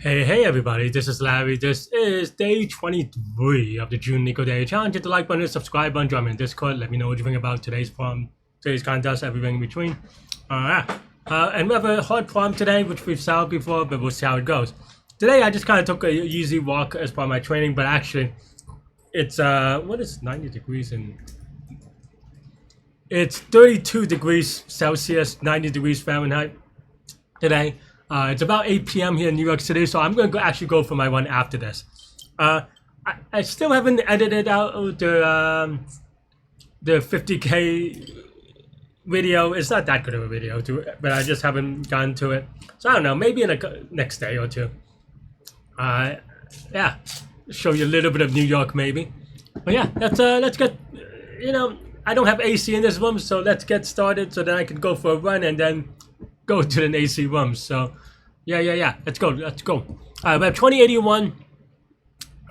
Hey everybody, this is Larry. This is day 23 of the June Leetcode Daily Challenge. Hit the like button, subscribe button, join me in Discord. Let me know what you think about today's problem, today's contest, everything in between. Alright. And we have a hard problem today, which we've solved before, but we'll see how it goes. Today I just kind of took a easy walk as part of my training, but actually it's what is 90 degrees in it's 32 degrees Celsius, 90 degrees Fahrenheit today. It's about 8 p.m. here in New York City, so I'm going to actually go for my one after this. I still haven't edited out the 50K video. It's not that good of a video, but I just haven't gotten to it. So I don't know, maybe in the next day or two. Yeah, show you a little bit of New York maybe. But yeah, let's get, I don't have AC in this room, so let's get started so then I can go for a run and then go to an AC room. So yeah. Let's go. We have 2081.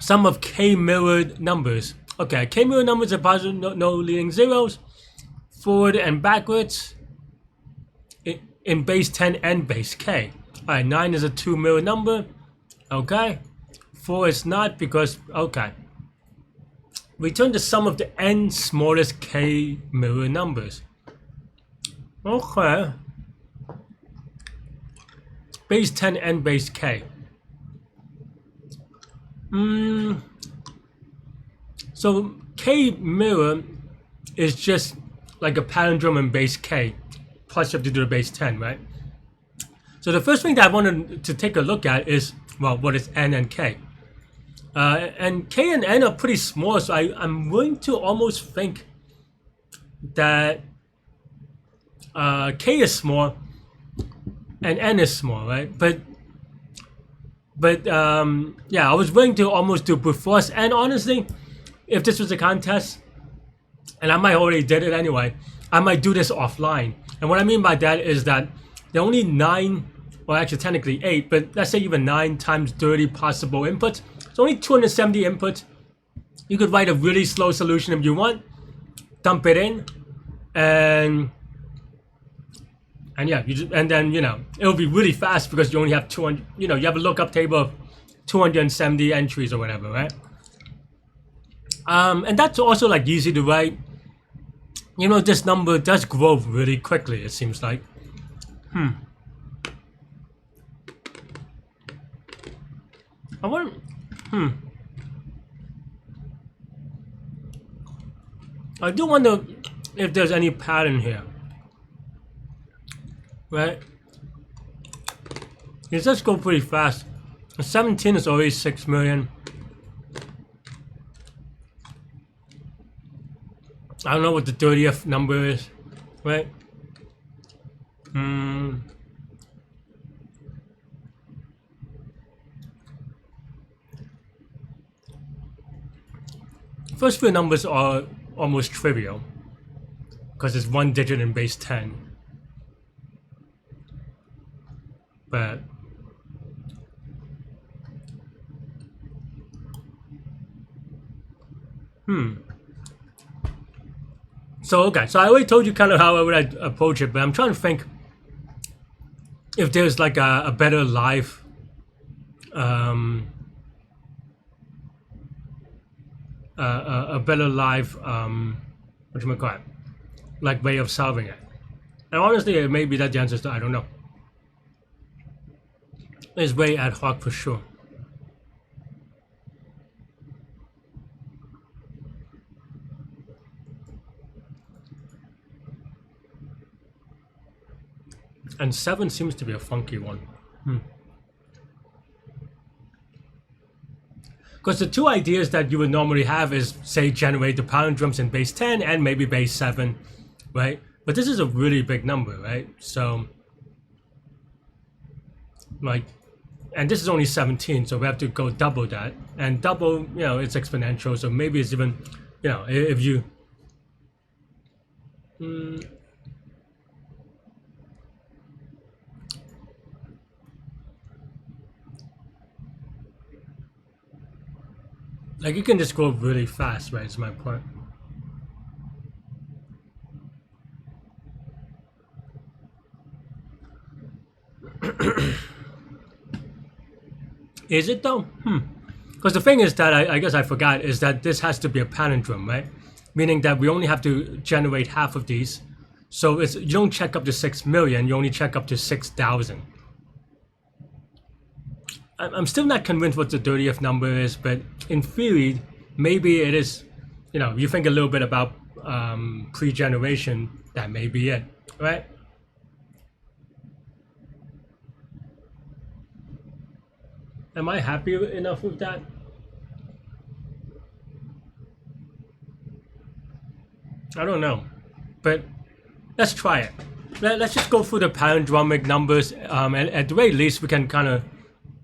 Sum of K mirrored numbers. Okay, K mirrored numbers are positive, no leading zeros. Forward and backwards in base 10 and base K. Alright, 9 is a 2 mirror number. Okay. 4 is not because, okay. Return the sum of the n smallest K mirror numbers. Okay. Base 10 and base K. So K mirror is just like a palindrome in base K, plus you have to do the base 10, right? So the first thing that I wanted to take a look at is, well, what is N and K? And K and N are pretty small, so I'm willing to almost think that K is small and N is small, right? But yeah, I was willing to almost do brute force. And honestly, if this was a contest, and I might already did it anyway, I might do this offline. And what I mean by that is that there are only 9, well actually technically 8, but let's say even 9 times 30 possible inputs. It's only 270 inputs. You could write a really slow solution if you want, dump it in, and yeah, and then it'll be really fast because you only have 200. You have a lookup table of 270 entries or whatever, right? And that's also like easy to write. This number does grow really quickly. It seems like. I want. I do wonder if there's any pattern here. Right? It does go pretty fast. 17 is already 6 million. I don't know what the 30th number is, right? First few numbers are almost trivial because it's 1 digit in base 10. But so I already told you kind of how I would approach it, but I'm trying to think if there's like a better live a better live whatchamacallit, like way of solving it. And honestly, maybe that the answer is I don't know. It's very ad hoc for sure. And 7 seems to be a funky one. Because the two ideas that you would normally have is, say, generate the palindromes in base 10 and maybe base 7, right? But this is a really big number, right? So, like, and this is only 17, so we have to go double that. And double, it's exponential, so maybe it's even, if you... like, you can just go really fast, right? Is my point. Is it though? Because the thing is that I guess I forgot is that this has to be a palindrome, right? Meaning that we only have to generate half of these. So it's, you don't check up to 6 million, you only check up to 6,000. I'm still not convinced what the 30th number is, but in theory, maybe it is, you know, you think a little bit about pre-generation, that may be it, right? Am I happy enough with that? I don't know, but let's try it. Let's just go through the palindromic numbers, and at the very least, we can kind of,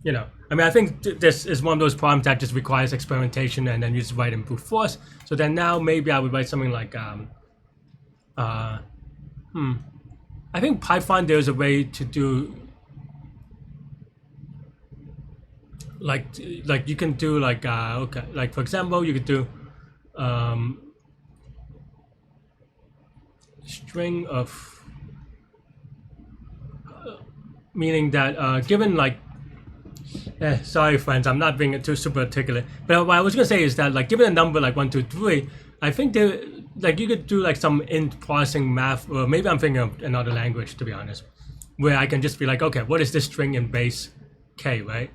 you know, I mean, I think this is one of those problems that just requires experimentation, and then you just write in brute force. So then now maybe I would write something like, I think Python there's a way to do, like you can do like, okay, like for example, you could do, string of, meaning that given like, sorry friends, I'm not being too super articulate, but what I was gonna say is that like given a number like 1, 2, 3, I think there, like you could do like some int parsing math, or maybe I'm thinking of another language to be honest, where I can just be like, okay, what is this string in base k, right?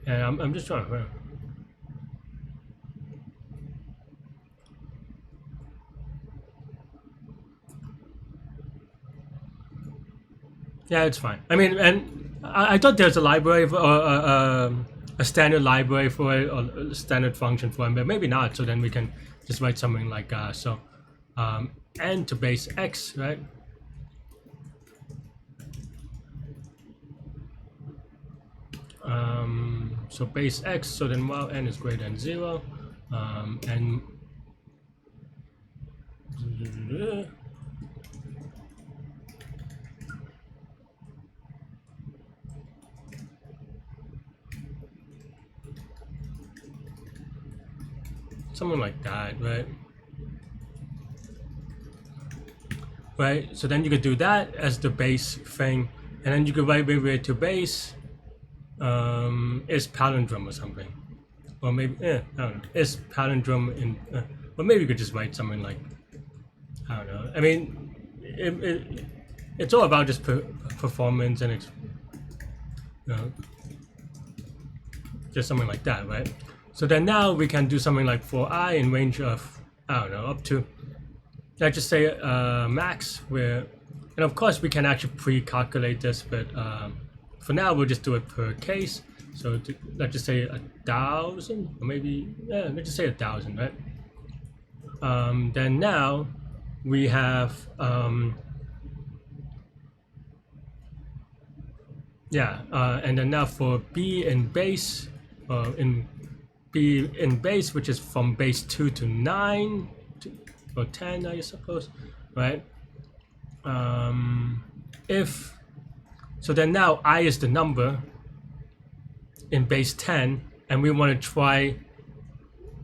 And I'm just trying to. Yeah, it's fine. I mean, and I thought there's a library for, a standard library for it, or a standard function for it, but maybe not. So then we can just write something like n to base x, right? So base x. So then while n is greater than 0, and something like that, right? Right. So then you could do that as the base thing, and then you could write to base is palindrome or something, or maybe I don't know, is palindrome in, or maybe you could just write something like, I don't know. I mean, it's all about just performance and you know, just something like that, right? So then now we can do something like for I in range of, I don't know, up to, let's just say max, where, and of course we can actually pre-calculate this, but for now we'll just do it per case. So let's just say 1,000, or maybe, yeah, let's just say 1,000, right? Then now we have, and then now for B in base, in B in base, which is from base 2 to 9 or 10, I suppose, right? If so, then now I is the number in base 10, and we want to try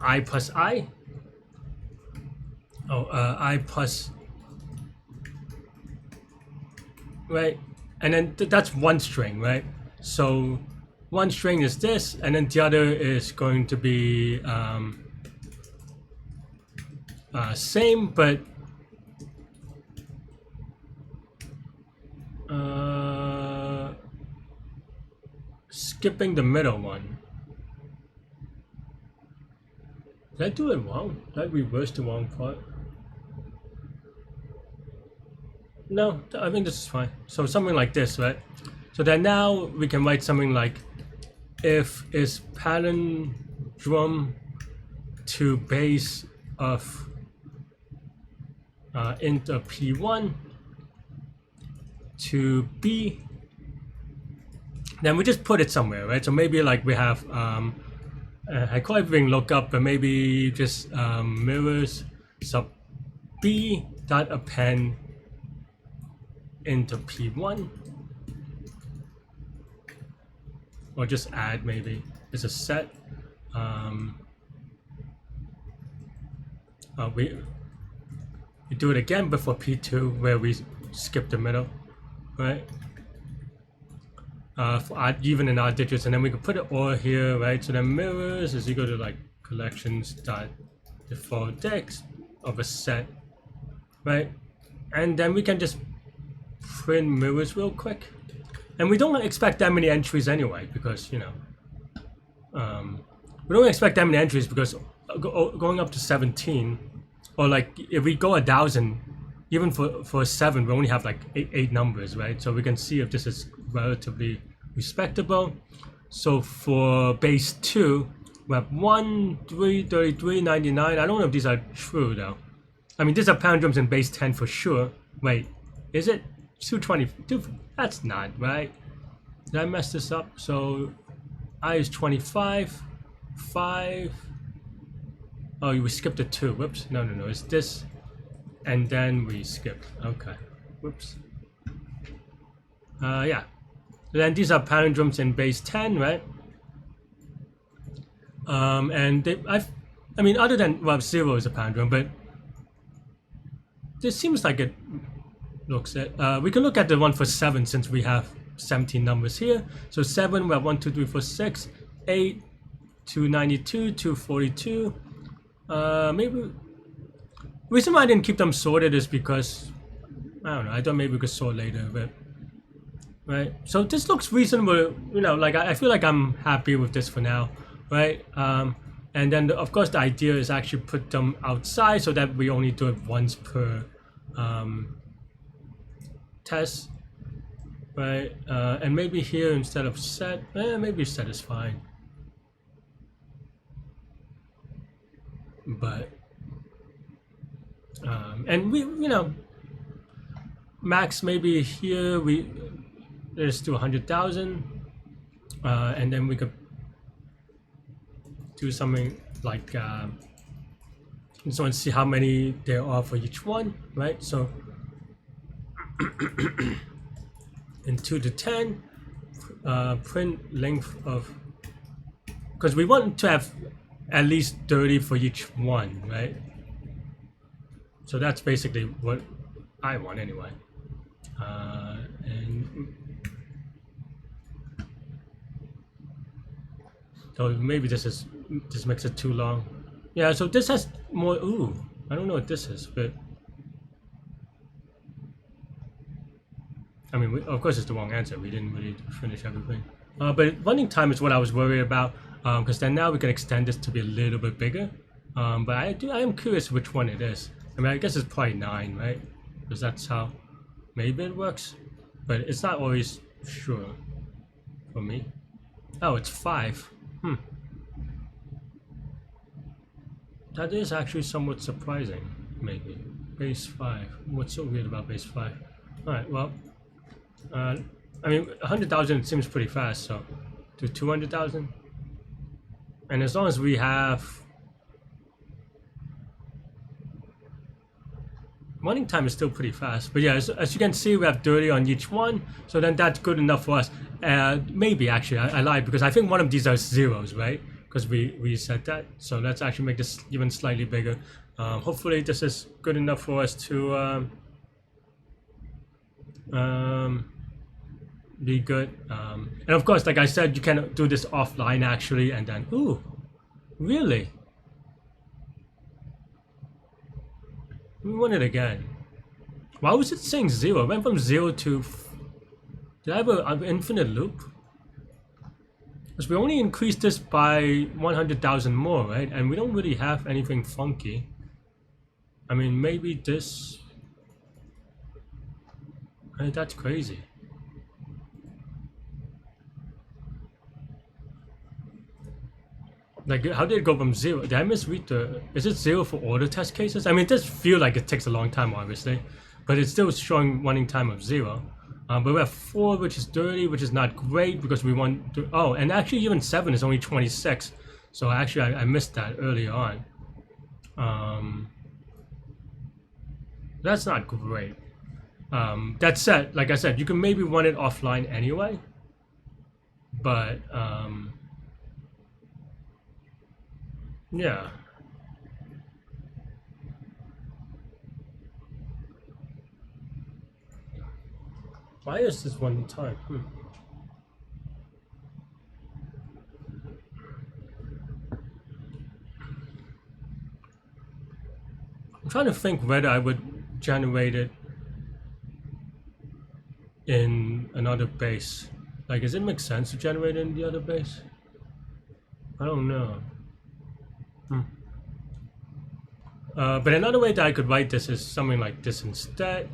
I plus I. I plus, right? And then that's one string, right? So one string is this, and then the other is going to be same, but skipping the middle one. Did I do it wrong? Did I reverse the wrong part? No, I think this is fine. So something like this, right? So then now we can write something like, if is palindrome to base of int of p1 to b, then we just put it somewhere, right? So maybe like we have, I call everything lookup, but maybe just mirrors sub b dot append into p1, or just add, maybe it's a set. We do it again before P2 where we skip the middle, right? For odd, even and odd digits, and then we can put it OR here, right? So then mirrors is equal to like collections dot default text of a set, right? And then we can just print mirrors real quick, and we don't expect that many entries anyway, because we don't expect that many entries because going up to 17, or like if we go 1,000, even for 7, we only have like eight numbers, right? So we can see if this is relatively respectable. So for base 2, we have 1, 3, 33, 99. I don't know if these are true though. I mean, these are palindromes in base 10 for sure. Wait, is it 222? That's not right. Did I mess this up? So I is 25, 5. Oh, we skipped a 2. Whoops. No. It's this. And then we skip. Okay. Whoops. Yeah. Then these are palindromes in base 10, right? And I mean, other than, well, 0 is a palindrome, but this seems like it looks at, we can look at the one for 7 since we have 17 numbers here. So 7, we have 1, 2, 3, 4, 6, 8, 292, 242. Maybe, reason why I didn't keep them sorted is because, I don't know, I thought maybe we could sort later, but, right? So this looks reasonable, like I feel like I'm happy with this for now, right? And then of course the idea is actually put them outside so that we only do it once per test, right? And maybe here instead of set, maybe set is fine. But and we, max maybe here let's do 100,000, and then we could do something like just want to see how many there are for each one, right? So in 2 to 10, print length of, because we want to have at least 30 for each one, right? So that's basically what I want anyway. And so maybe this makes it too long. Yeah, so this has more, I don't know what this is, but I mean, of course it's the wrong answer. We didn't really finish everything. But running time is what I was worried about, because then now we can extend this to be a little bit bigger. But I am curious which one it is. I mean, I guess it's probably 9, right? Because that's how maybe it works, but it's not always sure for me. Oh, it's 5. That is actually somewhat surprising, maybe. Base 5. What's so weird about base 5? Alright, well, I mean, 100,000 seems pretty fast, so do 200,000. And as long as we have, running time is still pretty fast, but yeah, as you can see, we have 30 on each one, so then that's good enough for us. Maybe actually, I lied, because I think one of these are zeros, right? Because we said that, so let's actually make this even slightly bigger. Hopefully this is good enough for us to be good. And of course, like I said, you can do this offline actually, and then, really? We want it again. Why was it saying 0? It went from 0 to... Did I have an infinite loop? Because we only increased this by 100,000 more, right? And we don't really have anything funky. I mean, maybe this... Right, that's crazy. Like, how did it go from 0? Did I misread the... Is it 0 for all the test cases? I mean, it does feel like it takes a long time, obviously. But it's still showing running time of 0. But we have 4, which is 30, which is not great because we want to... Oh, and actually even 7 is only 26. So actually, I missed that earlier on. That's not great. That said, like I said, you can maybe run it offline anyway. But... yeah. Why is this one time? I'm trying to think whether I would generate it in another base. Like, does it make sense to generate it in the other base? I don't know. But another way that I could write this is something like this instead.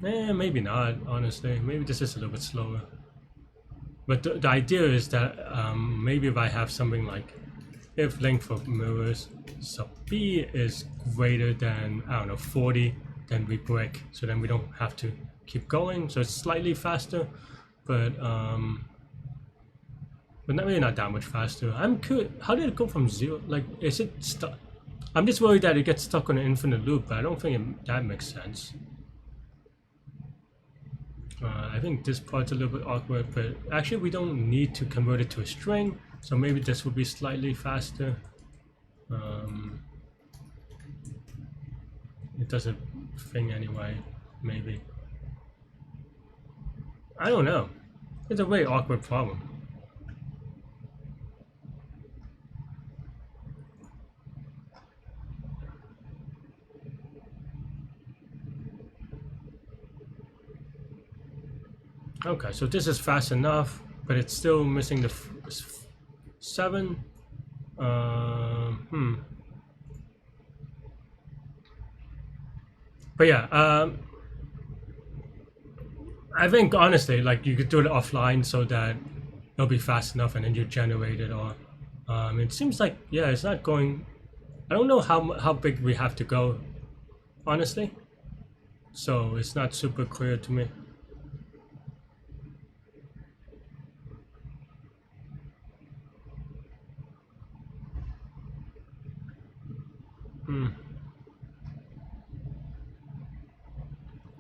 Maybe not, honestly. Maybe this is a little bit slower. But the idea is that maybe if I have something like if length of mirrors sub b is greater than, I don't know, 40, then we break. So then we don't have to keep going. So it's slightly faster, but not really not that much faster. I'm curious, how did it go from 0? Like, is it stuck? I'm just worried that it gets stuck on an infinite loop, but I don't think that makes sense. I think this part's a little bit awkward, but actually we don't need to convert it to a string, so maybe this would be slightly faster. It does a thing anyway, maybe. I don't know. It's a very awkward problem. Okay, so this is fast enough, but it's still missing the 7. But yeah, I think honestly, like you could do it offline so that it'll be fast enough, and then you generate it. Or it seems like it's not going. I don't know how big we have to go, honestly. So it's not super clear to me.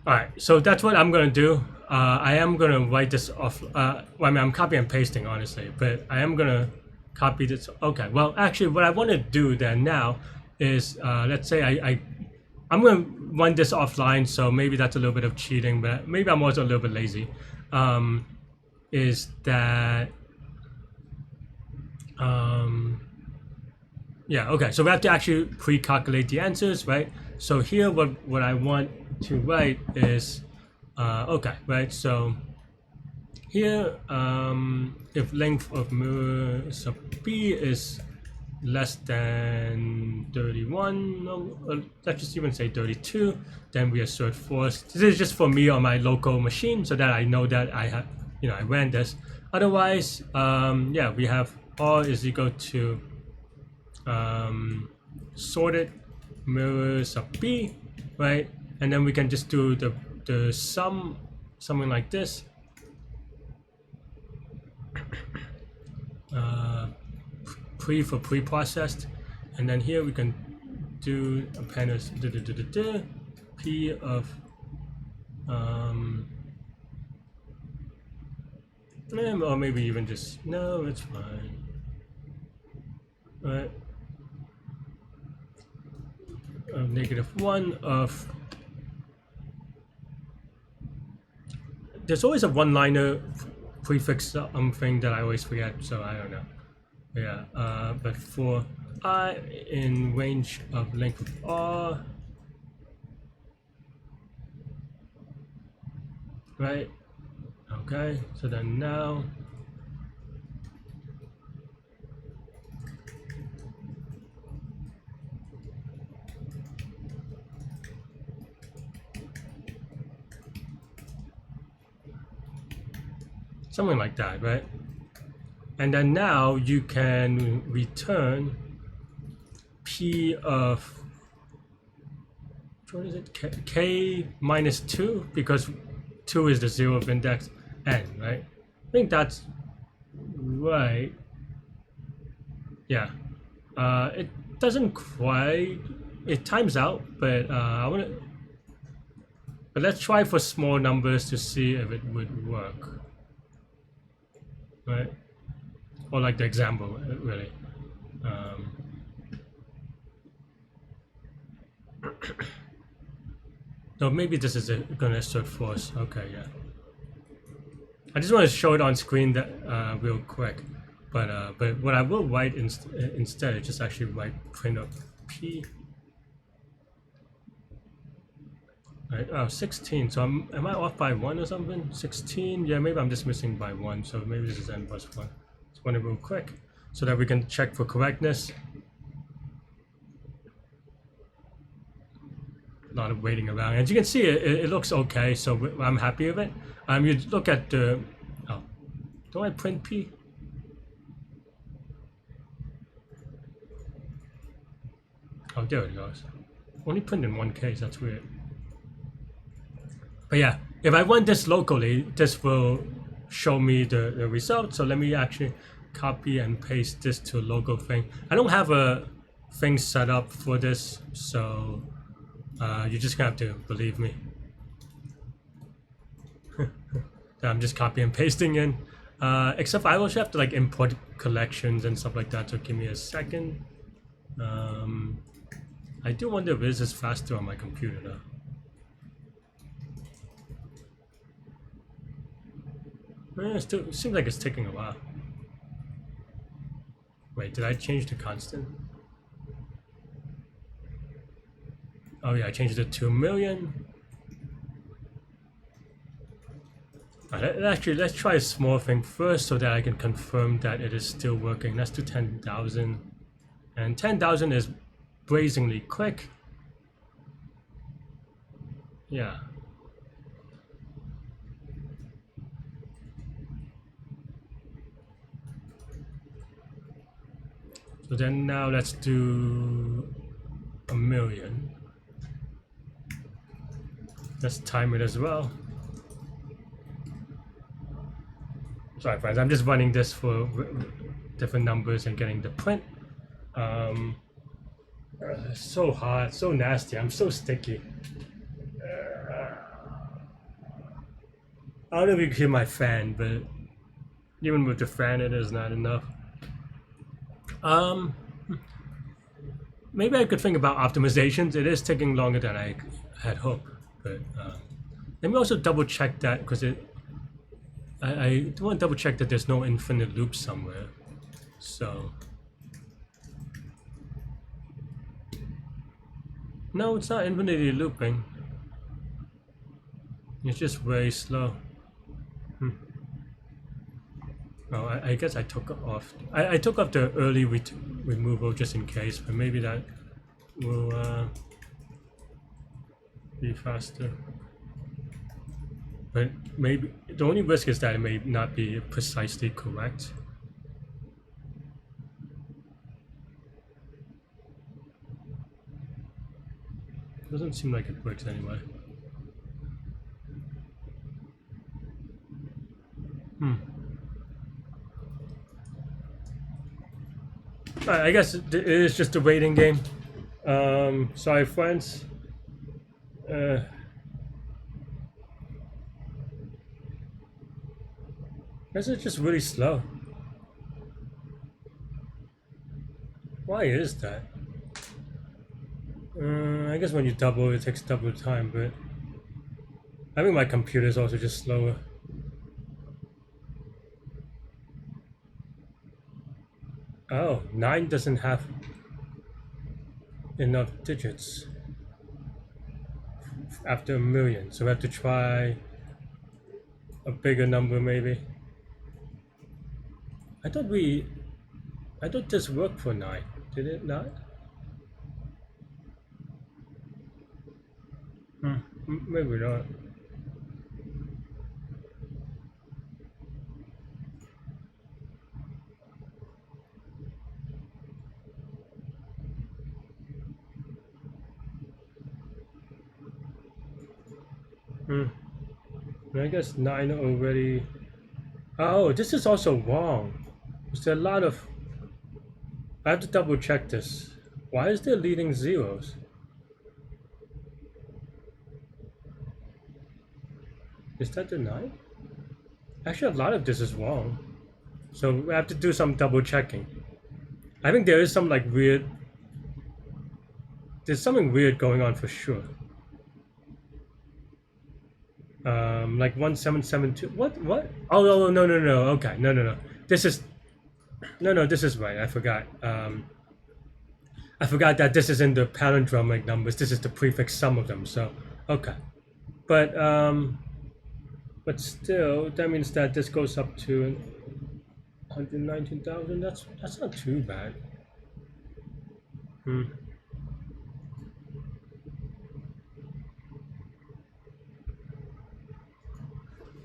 Alright, so that's what I'm gonna do. I am gonna write this off. Well, I mean, I'm copying and pasting, honestly, but I am gonna copy this. Okay, well, actually, what I want to do then now is, let's say I'm gonna run this offline, so maybe that's a little bit of cheating, but maybe I'm also a little bit lazy. Is that yeah, okay, so we have to actually pre-calculate the answers, right? So here what I want to write is okay, right? So here if length of mirror sub b is less than 31, no, let's just even say 32, then we assert false. This is just for me on my local machine so that I know that I have, I ran this. Otherwise, yeah, we have r is equal to sorted mirror sub b, right? And then we can just do the sum, something like this. Pre for pre-processed, and then here we can do append as p of or maybe even just no, it's fine, right? -1 of. There's always a one-liner prefix thing that I always forget, so I don't know. Yeah, but for I in range of length of r, right? Okay, so then now something like that, right? And then now you can return p of, what is it, k minus 2, because 2 is the 0th index n, right? I think that's right. Yeah, it doesn't quite, it times out, but but let's try for small numbers to see if it would work, right? Or like the example, really. No, maybe this is gonna assert force. Okay, yeah. I just want to show it on screen that real quick, but what I will write instead is just actually write print of p. Right, oh, 16. So am I off by 1 or something? 16? Yeah, maybe I'm just missing by 1. So maybe this is n plus 1. Let's run it real quick so that we can check for correctness. A lot of waiting around. As you can see, it looks okay, so I'm happy with it. You look at the... Oh, don't I print P? Oh, there it goes. Only print in one case, that's weird. But yeah, if I run this locally, this will show me the result. So let me actually copy and paste this to a local thing. I don't have a thing set up for this, so you're just gonna have to believe me. I'm just copying and pasting in. Except I also have to like import collections and stuff like that, so give me a second. I do wonder if this is faster on my computer though. It seems like it's taking a while. Wait, did I change the constant? Oh yeah, I changed it to 1,000,000. Actually, let's try a small thing first so that I can confirm that it is still working. Let's do 10,000. And 10,000 is brazenly quick. Yeah. So then now let's do 1,000,000. Let's time it as well. Sorry friends, I'm just running this for different numbers and getting the print. So hot, so nasty, I'm so sticky. I don't know if you can hear my fan, but even with the fan it is not enough. Maybe I could think about optimizations. It is taking longer than I had hoped, but let me also double check that because I do want to double check that there's no infinite loop somewhere. So no, it's not infinitely looping. It's just very slow. Oh, I guess I took off. I took off the early removal just in case, but maybe that will be faster. But maybe the only risk is that it may not be precisely correct. Doesn't seem like it works anyway. I guess it is just a waiting game. Sorry friends. This is just really slow. Why is that? I guess when you double, it takes double time, but I think my computer is also just slower. Oh, 9 doesn't have enough digits after 1,000,000, so we have to try a bigger number maybe. I thought this worked for 9, did it not? Maybe not. I guess 9 already. Oh, this is also wrong. Is there a lot of... I have to double check this. Why is there leading zeros? Is that the 9? Actually, a lot of this is wrong. So we have to do some double checking. I think there is some like weird... There's something weird going on for sure. like 1772. What? Oh, no, no, no, no. Okay, no, no, no. This is no, this is right. I forgot. I forgot that this is in the palindromic numbers. This is the prefix sum of them. So okay, but still, that means that this goes up to 119,000. That's not too bad. Hmm.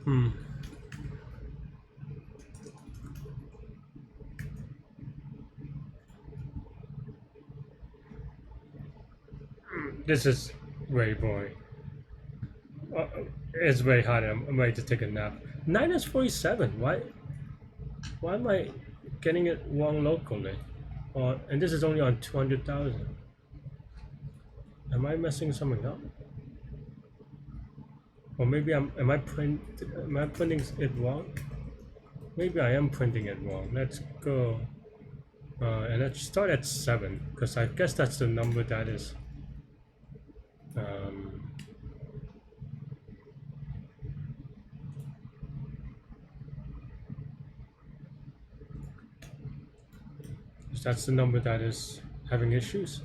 Hmm. This is very boring. It's very hot. I'm ready to take a nap. 9 is 47. Why? Why am I getting it wrong locally? And this is only on 200,000. Am I messing something up? Or maybe am I printing it wrong? Maybe I am printing it wrong. Let's go. And let's start at 7, because I guess that's the number that is. That's the number that is having issues.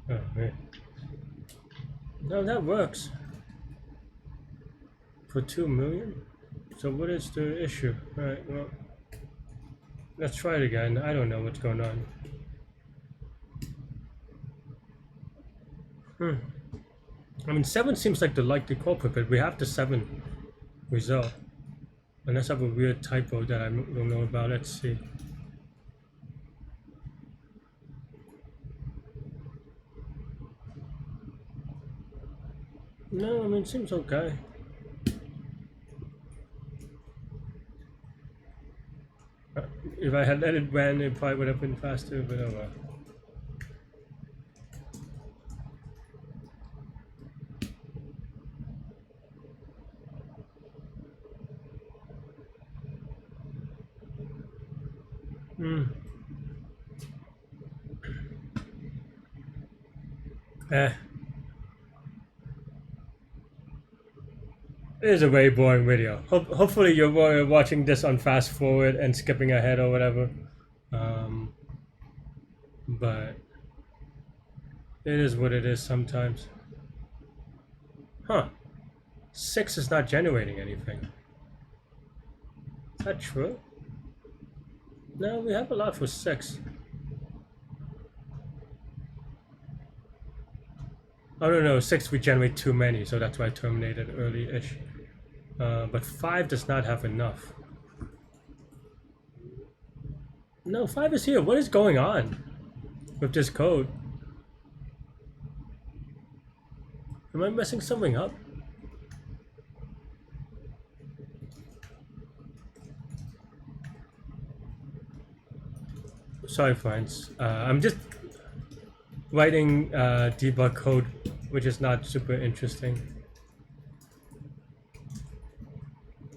Oh, man. No, that works. For 2 million? So what is the issue? Alright, well, let's try it again. I don't know what's going on. I mean, 7 seems like the likely culprit, but we have the 7 result. Unless I have a weird typo that I don't know about. Let's see. No, I mean, it seems okay. If I had let it run, it probably would have been faster, but oh well. It is a very boring video. Hopefully you're watching this on fast forward and skipping ahead or whatever. But it is what it is sometimes. Huh. 6 is not generating anything. Is that true? No, we have a lot for 6. Oh no, 6 we generate too many, so that's why I terminated early-ish. But 5 does not have enough. No, 5 is here. What is going on with this code? Am I messing something up? Sorry, friends. I'm just writing debug code, which is not super interesting.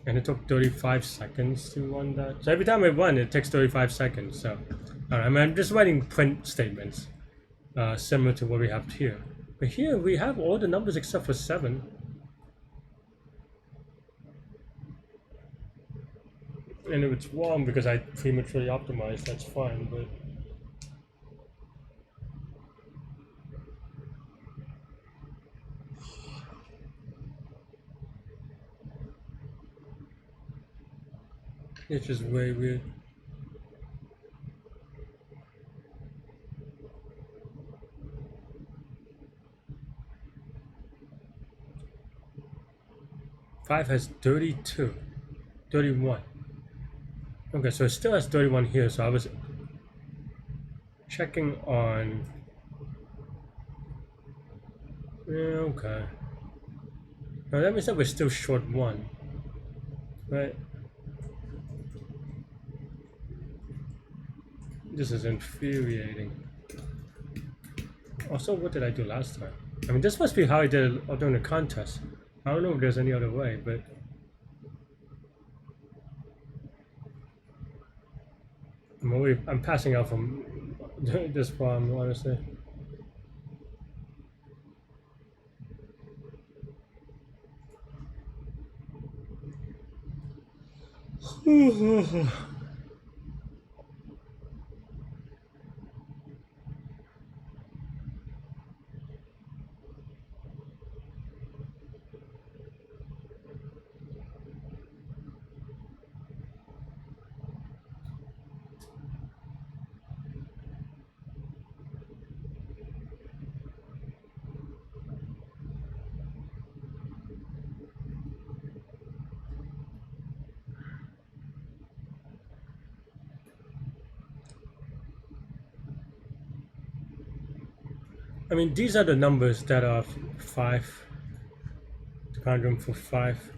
And it took 35 seconds to run that. So every time I run, it takes 35 seconds. So I mean, I'm just writing print statements, similar to what we have here. But here we have all the numbers except for 7. And if it's wrong because I prematurely optimized, that's fine, but it's just way weird. Five has 32, 31. Okay, so it still has 31 here, so I was checking on... Yeah, okay. Now that means that we're still short 1, right? This is infuriating. Also, what did I do last time? I mean, this must be how I did it during the contest. I don't know if there's any other way, but... I'm passing out from this problem, honestly. I mean, these are the numbers that are 5. The conundrum for 5.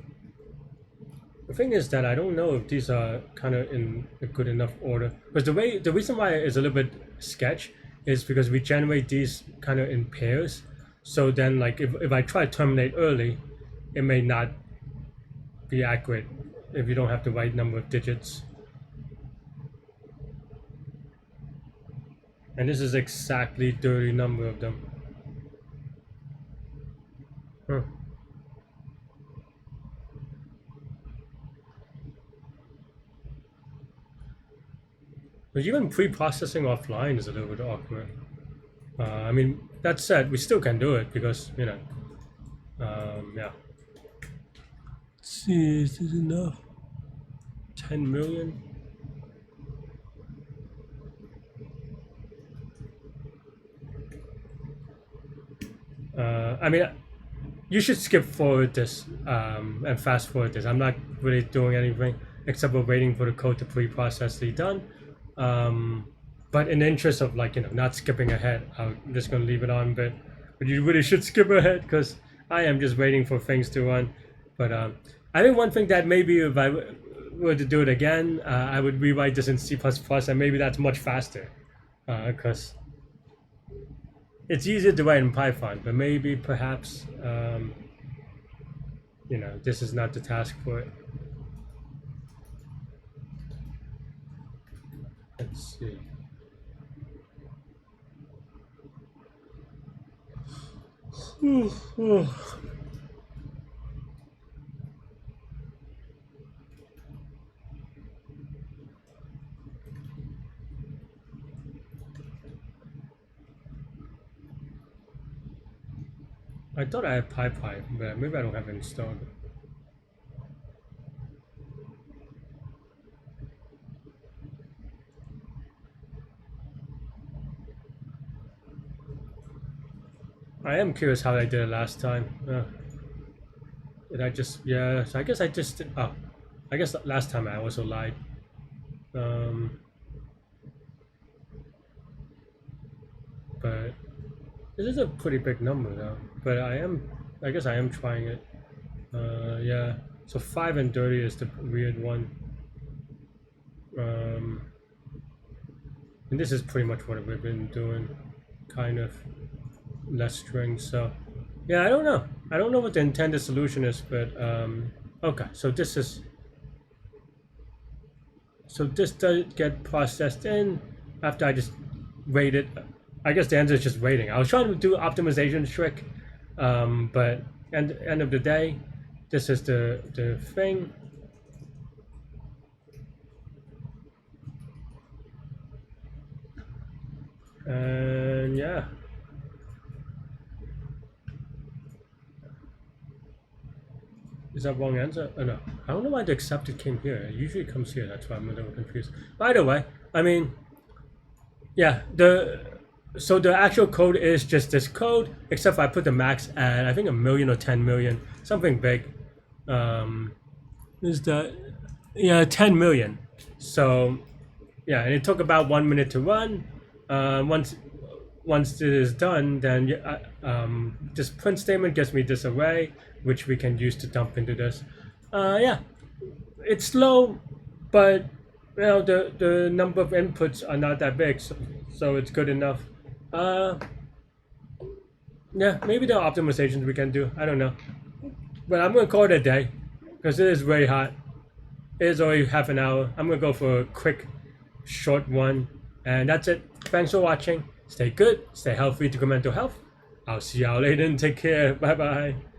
The thing is that I don't know if these are kind of in a good enough order. Because the reason why it's a little bit sketch is because we generate these kind of in pairs. So then, like, if I try to terminate early, it may not be accurate if you don't have the right number of digits. And this is exactly 30 number of them. Huh. But even pre-processing offline is a little bit awkward. I mean, that said, we still can do it because, you know, yeah. Let's see, is this enough? 10 million? I mean, you should skip forward this and fast forward this. I'm not really doing anything except for waiting for the code to pre-process to be done. But in the interest of, like, you know, not skipping ahead, I'm just gonna leave it on. But you really should skip ahead because I am just waiting for things to run. But I think one thing that maybe if I were to do it again, I would rewrite this in C++, and maybe that's much faster because it's easier to write in Python. But maybe perhaps you know, this is not the task for it. Let's see. I thought I had PyPy, but maybe I don't have it installed. I am curious how I did it last time. Did I just, yeah, so I guess I just, oh, I guess last time I also lied. But this is a pretty big number though. But I guess I am trying it. Yeah, so 5 and 30 is the weird one. And this is pretty much what we've been doing, kind of. Less strings, so yeah, I don't know what the intended solution is, but okay, so this does get processed in after I just wait it. I guess the answer is just waiting. I was trying to do optimization trick, but end of the day, this is the thing. And yeah. Is that wrong answer? Oh no. I don't know why the accepted came here. It usually comes here, that's why I'm a little confused. By the way, I mean, yeah, so the actual code is just this code, except I put the max at, I think, 1 million or 10 million, something big. Is that, yeah, 10 million. So, yeah, and it took about 1 minute to run. Once it is done, then this print statement gives me this array, which we can use to dump into this. Yeah, it's slow, but you know, the number of inputs are not that big, so it's good enough. Yeah, maybe there are optimizations we can do. I don't know, but I'm gonna call it a day because it is very hot. It is already half an hour. I'm gonna go for a quick, short one, and that's it. thanks for watching. Stay good, stay healthy to your mental health. I'll see y'all later and take care. Bye bye.